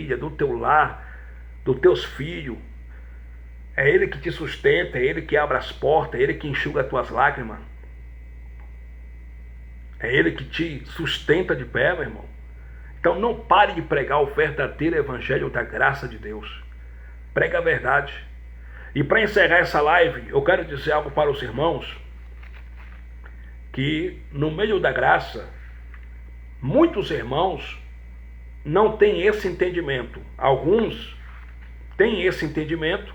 família, do teu lar, dos teus filhos. É Ele que te sustenta, é Ele que abre as portas, é Ele que enxuga as tuas lágrimas. É Ele que te sustenta de pé, meu irmão. Então não pare de pregar o verdadeiro evangelho da graça de Deus. Prega a verdade. E para encerrar essa live, eu quero dizer algo para os irmãos, que no meio da graça, muitos irmãos não têm esse entendimento. Alguns têm esse entendimento,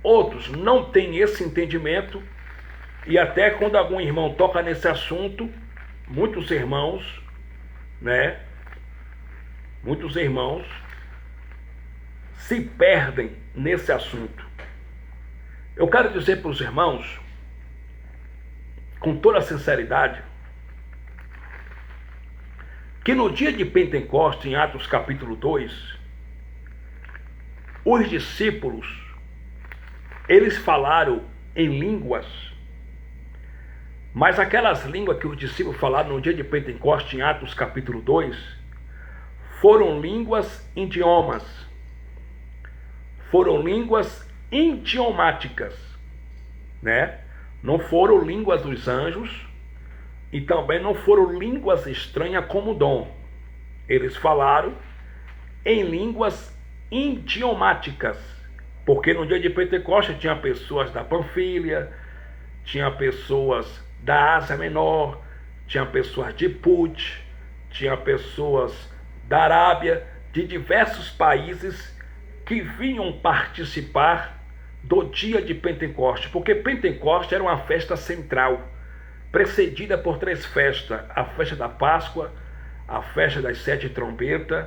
outros não têm esse entendimento, e até quando algum irmão toca nesse assunto, muitos irmãos se perdem nesse assunto. Eu quero dizer para os irmãos, com toda a sinceridade, que no dia de Pentecostes, em Atos capítulo 2, os discípulos, eles falaram em línguas, mas aquelas línguas que os discípulos falaram no dia de Pentecostes, em Atos capítulo 2, foram línguas idiomas, foram línguas idiomáticas, Não foram línguas dos anjos e também não foram línguas estranhas como dom. Eles falaram em línguas idiomáticas, porque no dia de Pentecostes tinha pessoas da Panfilha, tinha pessoas da Ásia Menor, tinha pessoas de Put, tinha pessoas da Arábia, de diversos países que vinham participar do dia de Pentecostes, porque Pentecostes era uma festa central, precedida por 3 festas: a festa da Páscoa, a festa das 7 trombetas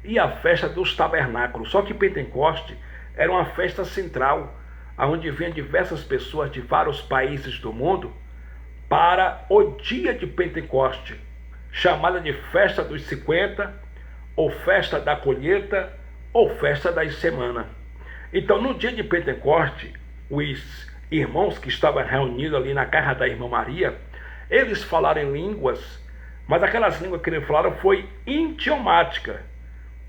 e a festa dos tabernáculos. Só que Pentecostes era uma festa central, onde vinham diversas pessoas de vários países do mundo para o dia de Pentecostes, chamada de festa dos 50, ou festa da colheita, ou festa das semanas. Então, no dia de Pentecostes, os irmãos que estavam reunidos ali na casa da irmã Maria, eles falaram em línguas, mas aquelas línguas que eles falaram foi idiomática.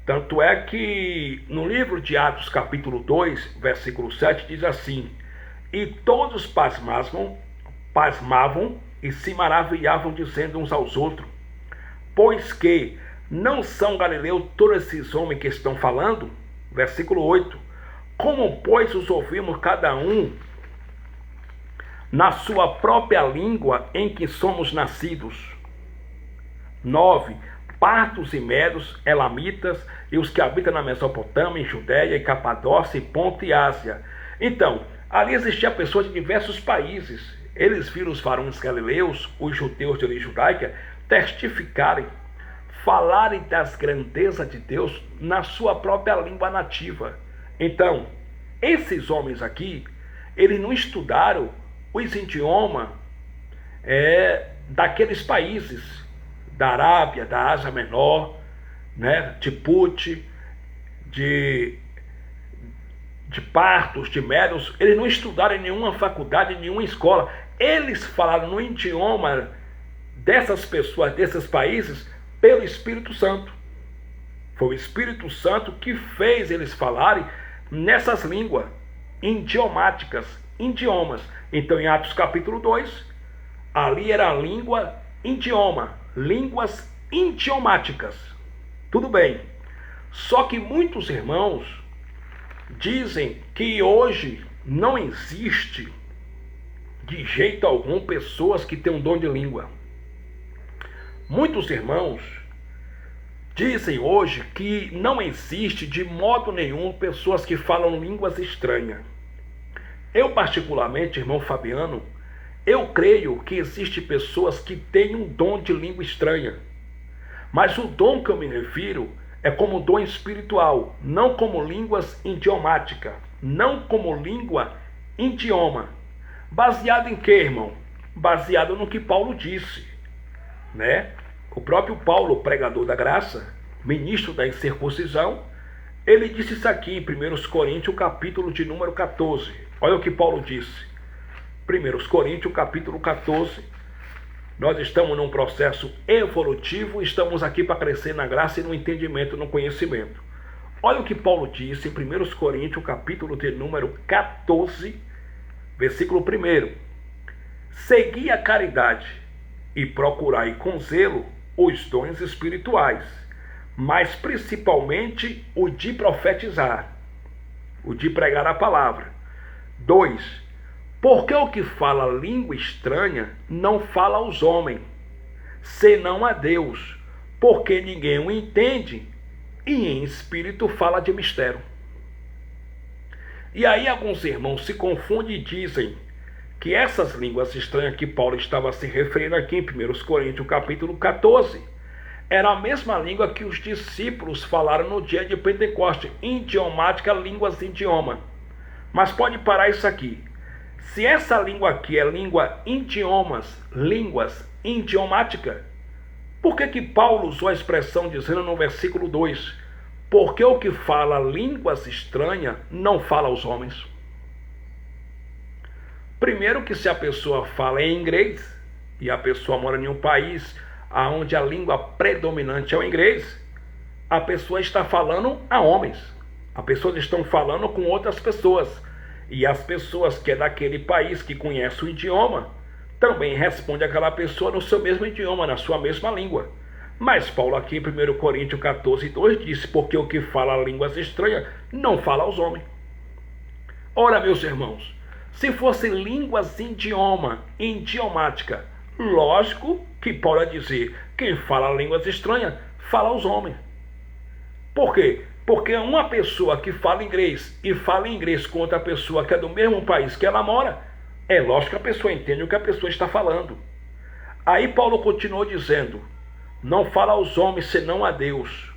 Tanto é que no livro de Atos capítulo 2, versículo 7, diz assim: e todos pasmavam e se maravilhavam, dizendo uns aos outros: pois que não são galileus todos esses homens que estão falando? Versículo 8: como, pois, os ouvimos cada um na sua própria língua em que somos nascidos? 9: partos e medos, elamitas e os que habitam na Mesopotâmia, em Judéia e Capadócia e Ponto e Ásia. Então, ali existia pessoas de diversos países. Eles viram os varões galileus, os judeus de origem judaica, testificarem, falarem das grandezas de Deus na sua própria língua nativa. Então, esses homens aqui, eles não estudaram os idiomas daqueles países, da Arábia, da Ásia Menor, de Put, de Partos, de Medos. Eles não estudaram em nenhuma faculdade, em nenhuma escola. Eles falaram no idioma dessas pessoas, desses países, pelo Espírito Santo. Foi o Espírito Santo que fez eles falarem nessas línguas idiomáticas, idiomas. Então, em Atos capítulo 2, ali era a língua idioma, línguas idiomáticas. Tudo bem. Só que muitos irmãos dizem que hoje não existe de jeito algum pessoas que têm um dom de língua. Muitos irmãos dizem hoje que não existe de modo nenhum pessoas que falam línguas estranhas. Eu particularmente, irmão Fabiano, eu creio que existe pessoas que têm um dom de língua estranha. Mas o dom que eu me refiro é como dom espiritual, não como línguas idiomáticas, não como língua idioma. Baseado em quê, irmão? Baseado no que Paulo disse, O próprio Paulo, pregador da graça, ministro da incircuncisão, ele disse isso aqui em 1 Coríntios, capítulo de número 14. Olha o que Paulo disse. 1 Coríntios, capítulo 14, Nós estamos num processo evolutivo, estamos aqui para crescer na graça e no entendimento, no conhecimento. Olha o que Paulo disse em 1 Coríntios, capítulo de número 14, versículo 1. Segui a caridade e procurai com zelo os dons espirituais, mas principalmente o de profetizar, o de pregar a palavra. 2. Porque o que fala língua estranha não fala aos homens, senão a Deus, porque ninguém o entende, e em espírito fala de mistério. E aí alguns irmãos se confundem e dizem que essas línguas estranhas que Paulo estava se referindo aqui em 1 Coríntios capítulo 14, era a mesma língua que os discípulos falaram no dia de Pentecostes, idiomática, línguas idioma. Mas pode parar isso aqui. Se essa língua aqui é língua idiomas, línguas idiomática, por que Paulo usou a expressão dizendo no versículo 2, porque o que fala línguas estranhas não fala aos homens? Primeiro que se a pessoa fala em inglês, e a pessoa mora em um país onde a língua predominante é o inglês, a pessoa está falando a homens, as pessoas estão falando com outras pessoas, e as pessoas que é daquele país que conhece o idioma, também responde àquela pessoa no seu mesmo idioma, na sua mesma língua. Mas Paulo aqui em 1 Coríntios 14, 2 disse, porque o que fala línguas estranhas não fala aos homens. Ora, meus irmãos, se fosse línguas idiomática, lógico que Paulo ia dizer, quem fala línguas estranhas, fala aos homens. Por quê? Porque uma pessoa que fala inglês e fala inglês com outra pessoa que é do mesmo país que ela mora, é lógico que a pessoa entende o que a pessoa está falando. Aí Paulo continuou dizendo, não fala aos homens senão a Deus.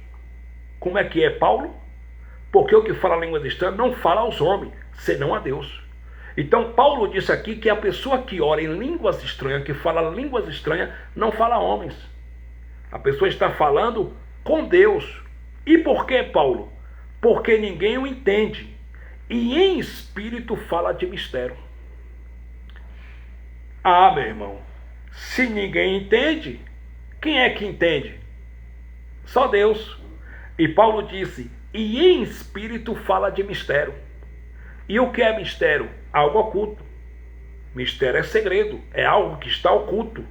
Como é que é, Paulo? Porque o que fala línguas estranhas não fala aos homens, senão a Deus. Então Paulo disse aqui que a pessoa que ora em línguas estranhas, que fala línguas estranhas, não fala a homens. A pessoa está falando com Deus. E por que, Paulo? Porque ninguém o entende. E em espírito fala de mistério. Ah, meu irmão, se ninguém entende, quem é que entende? Só Deus. E Paulo disse, e em espírito fala de mistério. E o que é mistério? Algo oculto. Mistério é segredo, é algo que está oculto.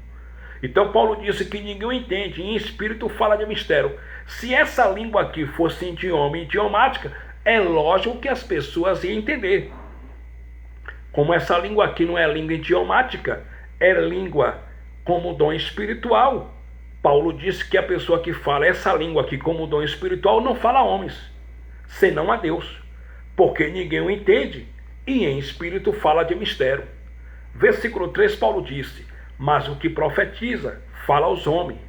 Então Paulo disse que ninguém o entende, e em espírito fala de mistério. Se essa língua aqui fosse idioma idiomática, é lógico que as pessoas iam entender. Como essa língua aqui não é língua idiomática, é língua como dom espiritual. Paulo disse que a pessoa que fala essa língua aqui como dom espiritual não fala a homens, senão a Deus, porque ninguém o entende, e em espírito fala de mistério. Versículo 3, Paulo disse, mas o que profetiza fala aos homens,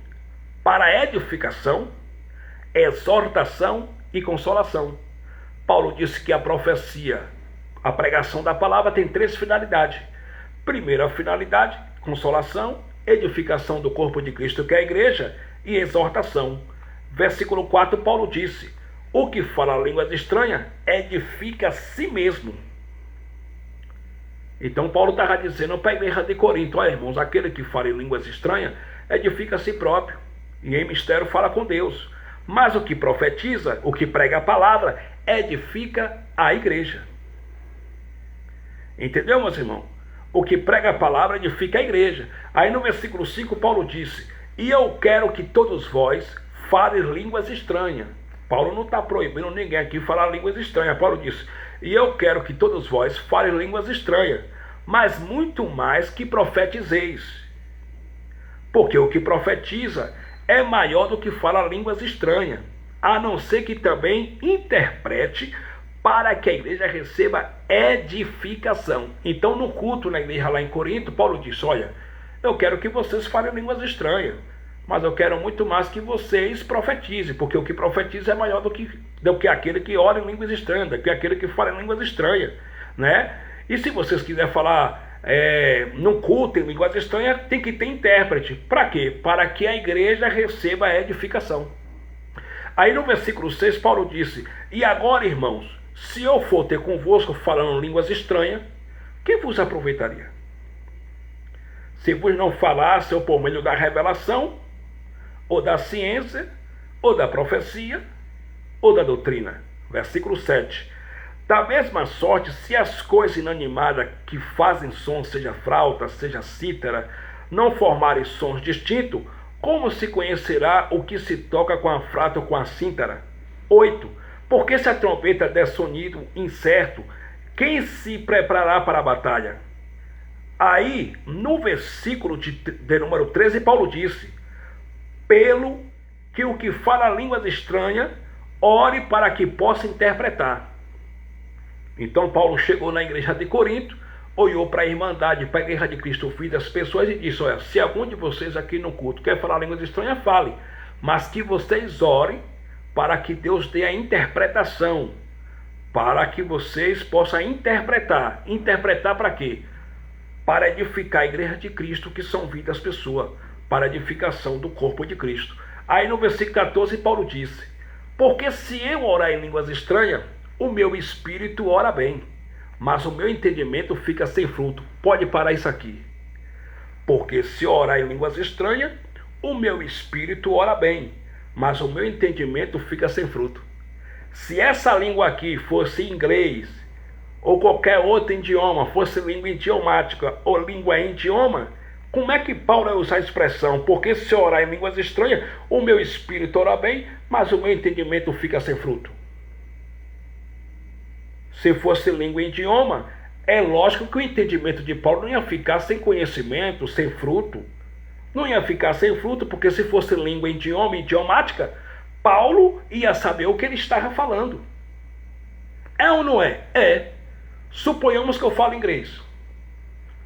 para edificação, exortação e consolação. Paulo disse que a profecia, a pregação da palavra tem 3 finalidades. Primeira finalidade, consolação, edificação do corpo de Cristo, que é a igreja, e exortação. Versículo 4, Paulo disse, o que fala línguas estranhas edifica a si mesmo. Então Paulo estava dizendo para a igreja de Corinto, olha irmãos, aquele que fala em línguas estranhas edifica a si próprio, e em mistério fala com Deus. Mas o que profetiza, o que prega a palavra, edifica a igreja. Entendeu, meus irmãos? O que prega a palavra edifica a igreja. Aí no versículo 5 Paulo disse, e eu quero que todos vós falem línguas estranhas. Paulo não está proibindo ninguém aqui falar línguas estranhas. Paulo disse, e eu quero que todos vós falem línguas estranhas, mas muito mais que profetizeis. Porque o que profetiza é maior do que fala línguas estranhas, a não ser que também interprete para que a igreja receba edificação. Então no culto na igreja lá em Corinto, Paulo disse, olha, eu quero que vocês falem línguas estranhas, mas eu quero muito mais que vocês profetizem, porque o que profetiza é maior do que aquele que ora em línguas estranhas, do que aquele que fala em línguas estranhas, né? E se vocês quiserem falar no culto em línguas estranhas, tem que ter intérprete. Para quê? Para que a igreja receba a edificação. Aí no versículo 6, Paulo disse, e agora, irmãos, se eu for ter convosco falando línguas estranhas, que vos aproveitaria? se vos não falasse ou por meio da revelação, ou da ciência, ou da profecia, ou da doutrina. Versículo 7. Da mesma sorte, se as coisas inanimadas que fazem som, seja flauta, seja cítara, não formarem sons distintos, como se conhecerá o que se toca com a flauta ou com a cítara? 8. Porque se a trombeta der sonido incerto, quem se preparará para a batalha? Aí, no versículo de número 13, Paulo disse: pelo que o que fala línguas estranhas, ore para que possa interpretar. Então Paulo chegou na igreja de Corinto, olhou para a Irmandade, para a Igreja de Cristo Filho das pessoas e disse: olha, se algum de vocês aqui no culto quer falar línguas estranhas, fale, mas que vocês orem para que Deus dê a interpretação, para que vocês possam interpretar. Interpretar para quê? Para edificar a igreja de Cristo, que são vidas pessoas, para a edificação do corpo de Cristo. Aí no versículo 14, Paulo disse: porque se eu orar em línguas estranhas, o meu espírito ora bem, mas o meu entendimento fica sem fruto. Pode parar isso aqui. Porque se orar em línguas estranhas, o meu espírito ora bem, mas o meu entendimento fica sem fruto. Se essa língua aqui fosse inglês, ou qualquer outro idioma, fosse língua idiomática ou língua em idioma, como é que Paulo vai usar a expressão? Porque se orar em línguas estranhas, o meu espírito ora bem, mas o meu entendimento fica sem fruto. Se fosse língua em idioma, é lógico que o entendimento de Paulo não ia ficar sem conhecimento, sem fruto. Não ia ficar sem fruto, porque se fosse língua em idioma, idiomática, Paulo ia saber o que ele estava falando. É ou não é? É. Suponhamos que eu falo inglês.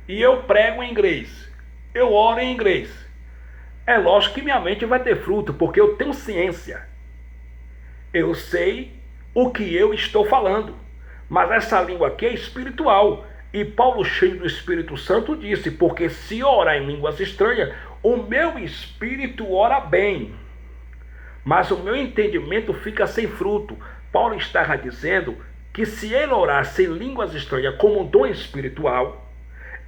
E eu prego em inglês. Eu oro em inglês. É lógico que minha mente vai ter fruto, porque eu tenho ciência. Eu sei o que eu estou falando. Mas essa língua aqui é espiritual. E Paulo, cheio do Espírito Santo, disse: porque se orar em línguas estranhas, o meu espírito ora bem, mas o meu entendimento fica sem fruto. Paulo estava dizendo que se ele orasse em línguas estranhas como um dom espiritual,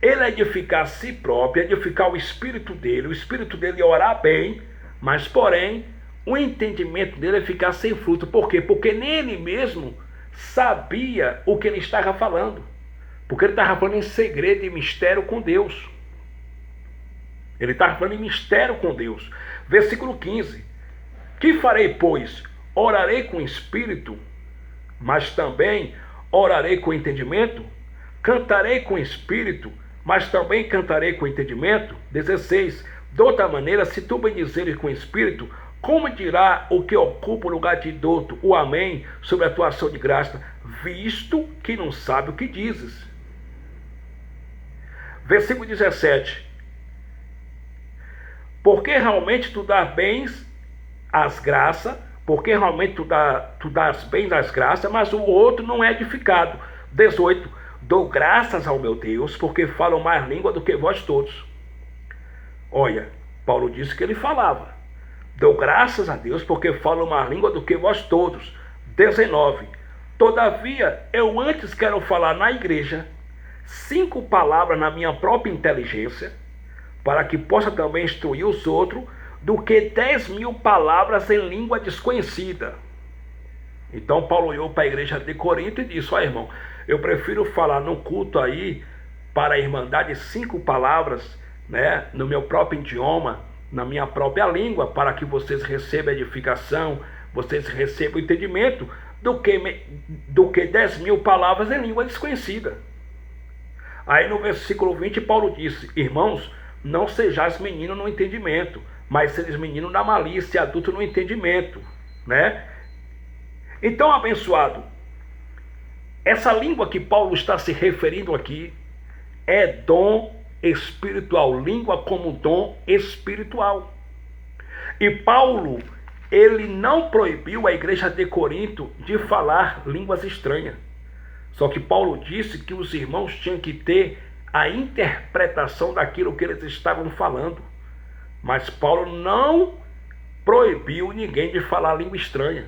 ele edificar a si próprio, edificar o espírito dele ia orar bem, mas porém o entendimento dele ia ficar sem fruto. Por quê? Porque nem ele mesmo sabia o que ele estava falando, porque ele estava falando em segredo e mistério com Deus. Ele estava falando em mistério com Deus. Versículo 15: que farei, pois? Orarei com espírito, mas também orarei com entendimento? Cantarei com espírito, mas também cantarei com entendimento? 16: de outra maneira, se tu bendizeres com espírito, como dirá o que ocupa o lugar de douto, o amém, sobre a tua ação de graça, visto que não sabe o que dizes? Versículo 17: porque realmente tu dás bens às graças, porque realmente tu dás bens às graças, mas o outro não é edificado. 18: dou graças ao meu Deus, porque falo mais língua do que vós todos. Olha, Paulo disse que ele falava. Dou graças a Deus, porque falo mais língua do que vós todos. 19: todavia, eu antes quero falar na igreja 5 palavras na minha própria inteligência, para que possa também instruir os outros, do que 10.000 palavras em língua desconhecida. Então Paulo olhou para a igreja de Corinto e disse: ó irmão, eu prefiro falar no culto aí para a Irmandade 5 palavras, né, no meu próprio idioma, na minha própria língua, para que vocês recebam edificação, vocês recebam entendimento, do que 10.000 palavras em língua desconhecida. Aí no versículo 20 Paulo disse: irmãos, não sejais meninos no entendimento, mas seres meninos na malícia e adultos no entendimento, né? Então, abençoado, essa língua que Paulo está se referindo aqui é dom espiritual, língua como dom espiritual. E Paulo, ele não proibiu a igreja de Corinto de falar línguas estranhas. Só que Paulo disse que os irmãos tinham que ter a interpretação daquilo que eles estavam falando. Mas Paulo não proibiu ninguém de falar língua estranha.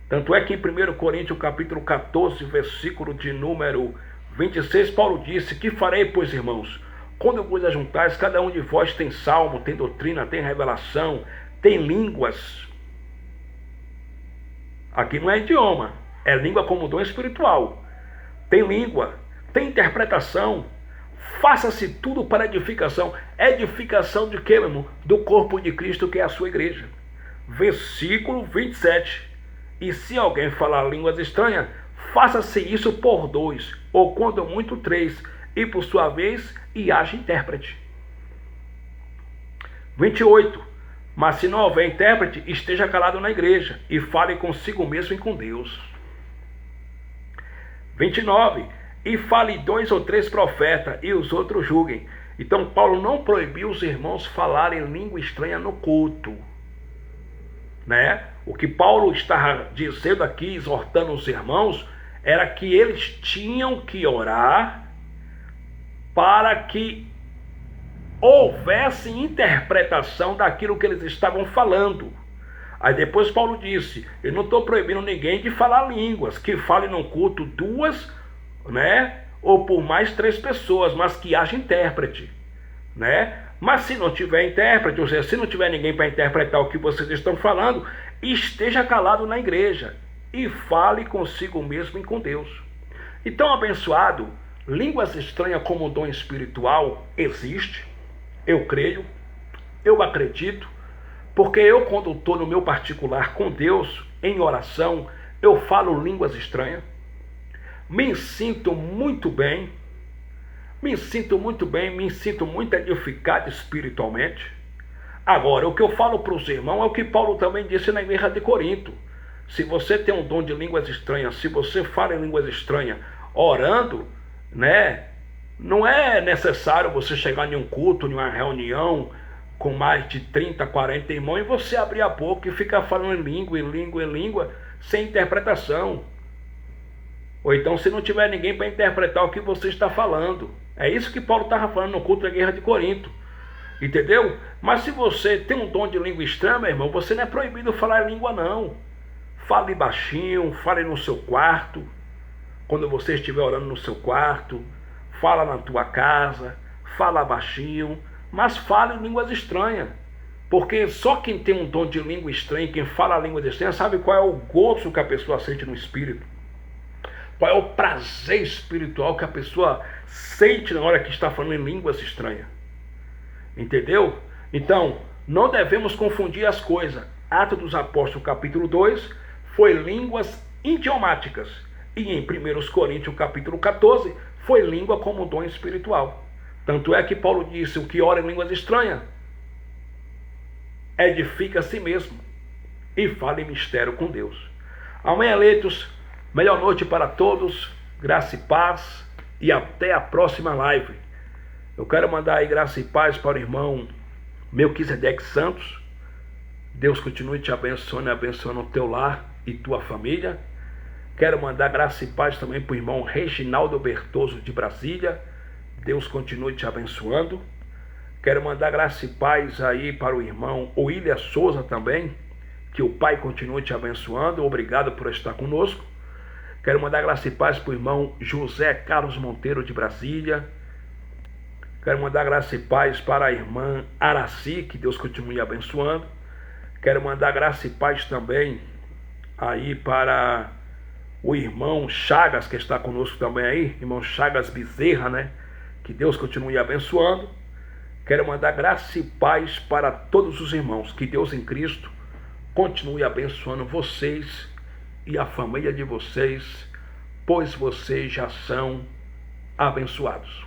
Tanto é que em 1 Coríntios capítulo 14, versículo de número 26, Paulo disse: que farei, pois, irmãos? Quando vos ajuntais, cada um de vós tem salmo, tem doutrina, tem revelação, tem línguas. Aqui não é idioma, é língua como dom espiritual. Tem língua, tem interpretação. Faça-se tudo para edificação. Edificação de quê, meu irmão? Do corpo de Cristo, que é a sua igreja. Versículo 27. E se alguém falar línguas estranhas, faça-se isso por 2, ou quando muito 3, e por sua vez, e haja intérprete. 28. Mas se não houver intérprete, esteja calado na igreja, e fale consigo mesmo e com Deus. 29. E fale 2 ou 3 profetas, e os outros julguem. Então Paulo não proibiu os irmãos falarem língua estranha no culto, né? O que Paulo está dizendo aqui, exortando os irmãos, era que eles tinham que orar para que houvesse interpretação daquilo que eles estavam falando. Aí depois Paulo disse, eu não estou proibindo ninguém de falar línguas, que fale no culto 2, né, ou por mais 3 pessoas, mas que haja intérprete, né? Mas se não tiver intérprete, ou seja, se não tiver ninguém para interpretar o que vocês estão falando, esteja calado na igreja e fale consigo mesmo e com Deus. Então, abençoado, línguas estranhas como dom espiritual existe, eu creio, eu acredito, porque eu, quando estou no meu particular com Deus, em oração, eu falo línguas estranhas, me sinto muito bem, me sinto muito edificado espiritualmente. Agora, o que eu falo para os irmãos é o que Paulo também disse na igreja de Corinto. Se você tem um dom de línguas estranhas, se você fala em línguas estranhas, orando, né, não é necessário você chegar em um culto, em uma reunião, com mais de 30, 40 irmãos, e você abrir a boca e ficar falando em língua, sem interpretação. Ou então, se não tiver ninguém para interpretar o que você está falando. É isso que Paulo estava falando no culto da guerra de Corinto. Entendeu? Mas se você tem um dom de língua estranha, meu irmão, você não é proibido falar língua, não. Fale baixinho, fale no seu quarto. Quando você estiver orando no seu quarto, fala na tua casa, fala baixinho, mas fale em línguas estranhas. Porque só quem tem um dom de língua estranha, quem fala línguas estranhas, sabe qual é o gozo que a pessoa sente no espírito. Qual é o prazer espiritual que a pessoa sente na hora que está falando em línguas estranhas. Entendeu? Então, não devemos confundir as coisas. Atos dos Apóstolos, capítulo 2, foi línguas idiomáticas. E em 1 Coríntios, capítulo 14, foi língua como dom espiritual. Tanto é que Paulo disse, o que ora em línguas estranhas, edifica a si mesmo e fala em mistério com Deus. Amém, eleitos? Melhor noite para todos, graça e paz, e até a próxima live. Eu quero mandar aí graça e paz para o irmão Melquisedeque Santos. Deus continue te abençoando e abençoando o teu lar e tua família. Quero mandar graça e paz também para o irmão Reginaldo Bertoso de Brasília. Deus continue te abençoando. Quero mandar graça e paz aí para o irmão William Souza também. Que o Pai continue te abençoando. Obrigado por estar conosco. Quero mandar graça e paz para o irmão José Carlos Monteiro de Brasília. Quero mandar graça e paz para a irmã Araci, que Deus continue abençoando. Quero mandar graça e paz também aí para o irmão Chagas, que está conosco também aí, irmão Chagas Bezerra, né? Que Deus continue abençoando. Quero mandar graça e paz para todos os irmãos, que Deus em Cristo continue abençoando vocês e a família de vocês, pois vocês já são abençoados.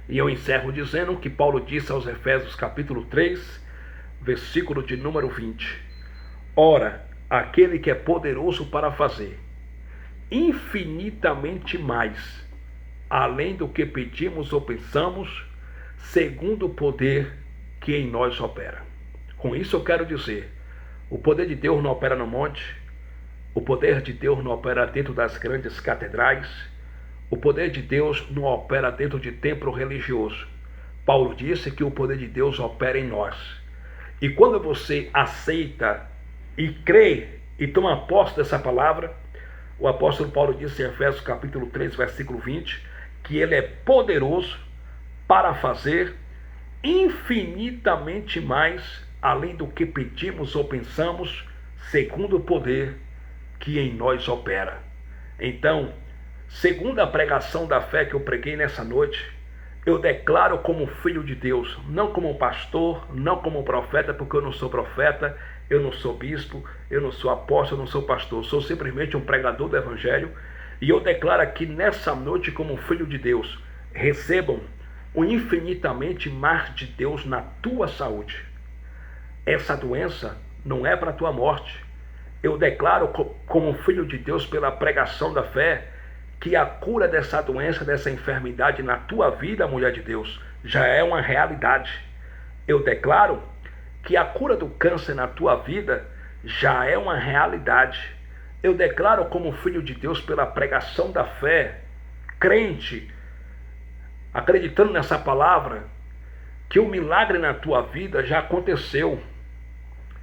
E eu encerro dizendo que Paulo disse aos Efésios capítulo 3, versículo de número 20. Ora, aquele que é poderoso para fazer infinitamente mais, além do que pedimos ou pensamos, segundo o poder que em nós opera. Com isso eu quero dizer, o poder de Deus não opera no monte, o poder de Deus não opera dentro das grandes catedrais, o poder de Deus não opera dentro de templo religioso. Paulo disse que o poder de Deus opera em nós. E quando você aceita e crê e toma posse dessa palavra, o apóstolo Paulo disse em Efésios capítulo 3, versículo 20, que ele é poderoso para fazer infinitamente mais além do que pedimos ou pensamos, segundo o poder que em nós opera. Então, segundo a pregação da fé que eu preguei nessa noite, eu declaro como filho de Deus, não como pastor, não como profeta, porque eu não sou profeta, eu não sou bispo, eu não sou apóstolo, eu não sou pastor, sou simplesmente um pregador do evangelho, e eu declaro aqui nessa noite como filho de Deus, recebam o infinitamente mais de Deus na tua saúde. Essa doença não é para a tua morte. Eu declaro como filho de Deus pela pregação da fé que a cura dessa doença, dessa enfermidade na tua vida, mulher de Deus, já é uma realidade. Eu declaro que a cura do câncer na tua vida já é uma realidade. Eu declaro como filho de Deus pela pregação da fé, crente, acreditando nessa palavra, que o milagre na tua vida já aconteceu.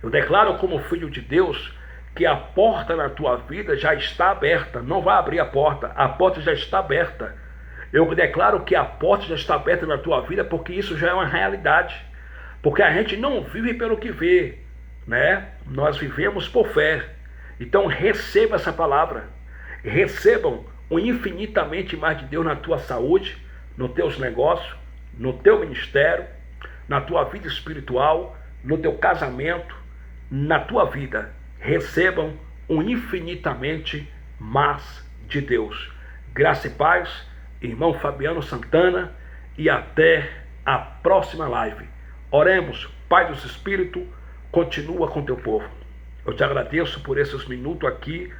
Eu declaro como filho de Deus que a porta na tua vida já está aberta, não vai abrir a porta já está aberta. Eu declaro que a porta já está aberta na tua vida, porque isso já é uma realidade. Porque a gente não vive pelo que vê, né? Nós vivemos por fé. Então receba essa palavra. Recebam o infinitamente mais de Deus na tua saúde, nos teus negócios, no teu ministério, na tua vida espiritual, no teu casamento, na tua vida. Recebam o infinitamente mais de Deus. Graça e paz, irmão Fabiano Santana, e até a próxima live. Oremos. Pai dos Espíritos, continua com teu povo. Eu te agradeço por esses minutos aqui,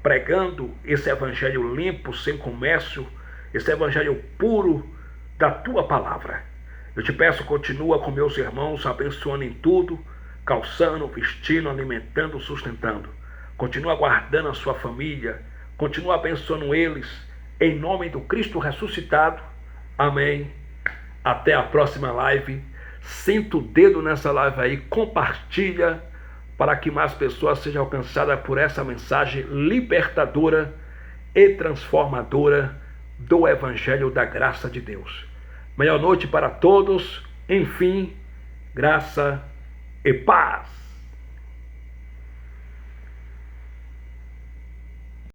pregando esse evangelho limpo, sem comércio, esse evangelho puro da tua palavra. Eu te peço, continua com meus irmãos, abençoando em tudo, calçando, vestindo, alimentando, sustentando. Continua guardando a sua família, continua abençoando eles, em nome do Cristo ressuscitado. Amém. Até a próxima live. Senta o dedo nessa live aí, compartilha, para que mais pessoas sejam alcançadas por essa mensagem libertadora e transformadora do Evangelho da Graça de Deus. Meia noite para todos, enfim, graça e paz.